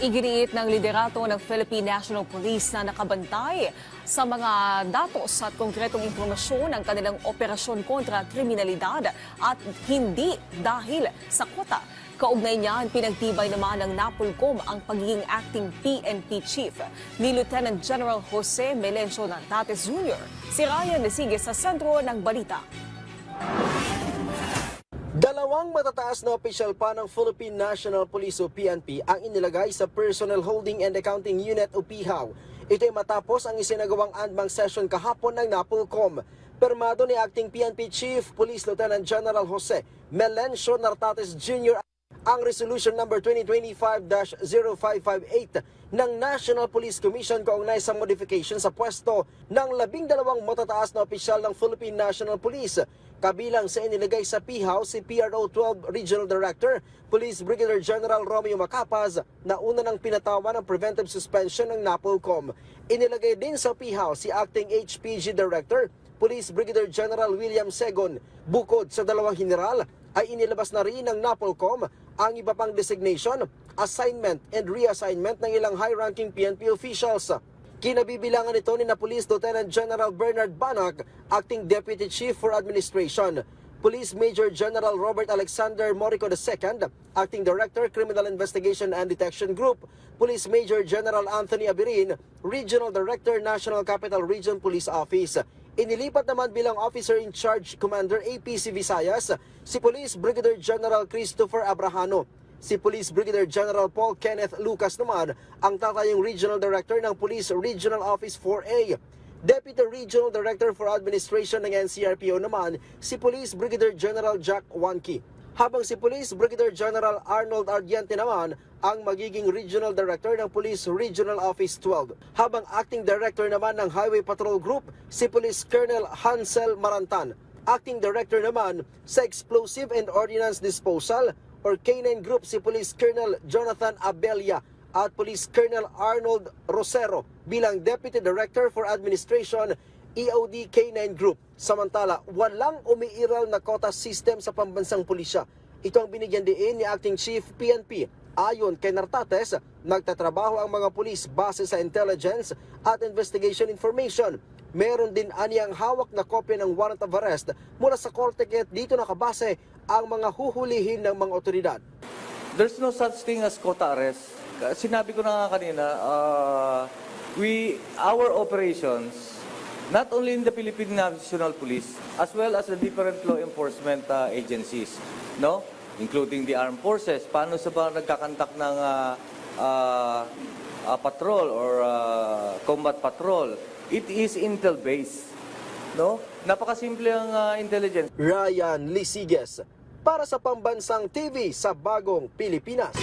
Iginiit ng liderato ng Philippine National Police na nakabantay sa mga datos at konkretong impormasyon ng kanilang operasyon kontra kriminalidad at hindi dahil sa kwota. Kaugnay niyan, pinagtibay naman ng NAPOLCOM ang pagiging acting PNP chief ni Lieutenant General Jose Melencio Nartates Jr. Si Ryan Lesige sa sentro ng balita. Dalawang matataas na opisyal pa ng Philippine National Police o PNP ang inilagay sa Personnel Holding and Accounting Unit o PHAU. Ito ay matapos ang isinagawang andbang session kahapon ng NAPOLCOM. Permado ni Acting PNP Chief Police Lieutenant General Jose Melencio Nartates Jr. ang Resolution number 2025-0558 ng National Police Commission kaugnay sa modification sa pwesto ng 12 matataas na opisyal ng Philippine National Police. Kabilang sa inilagay sa PHAU si PRO 12 Regional Director, Police Brigadier General Romeo Macapaz na una ng pinatawan ng preventive suspension ng NAPOLCOM. Inilagay din sa PHAU si Acting HPG Director, Police Brigadier General William Segon. Bukod sa dalawang general, ay inilabas na rin ng NAPOLCOM ang iba pang designation, assignment and reassignment ng ilang high-ranking PNP officials. Kinabibilangan ito ni Police Lieutenant General Bernard Banag, Acting Deputy Chief for Administration, Police Major General Robert Alexander Morico II, Acting Director, Criminal Investigation and Detection Group, Police Major General Anthony Abirin, Regional Director, National Capital Region Police Office. Inilipat naman bilang Officer in Charge Commander APC Visayas si Police Brigadier General Christopher Abrahano. Si Police Brigadier General Paul Kenneth Lucas naman ang tatayong Regional Director ng Police Regional Office 4A. Deputy Regional Director for Administration ng NCRPO naman si Police Brigadier General Jack Wanki. Habang si Police Brigadier General Arnold Ardiente naman ang magiging Regional Director ng Police Regional Office 12. Habang Acting Director naman ng Highway Patrol Group si Police Colonel Hansel Marantan. Acting Director naman sa Explosive and Ordnance Disposal or K9 Group si Police Colonel Jonathan Abelia at Police Colonel Arnold Rosero bilang Deputy Director for Administration EOD K9 Group. Samantala, walang umiiral na quota system sa pambansang pulisya. Ito ang binigyan diin ni Acting Chief PNP. Ayon kay Nartates, nagtatrabaho ang mga pulis base sa intelligence at investigation information. Meron din aniyang hawak na kopya ng warrant of arrest mula sa korte kaya't dito nakabase ang mga huhulihin ng mga otoridad. There's no such thing as quota arrest. Sinabi ko na nga kanina, our operations, not only in the Philippine National Police, as well as the different law enforcement agencies, no? Including the armed forces, paano sa ba nagkakantak ng patrol or combat patrol? It is intel-based, no? Napakasimple ang intelligence. Ryan Lisiges para sa Pambansang TV sa Bagong Pilipinas.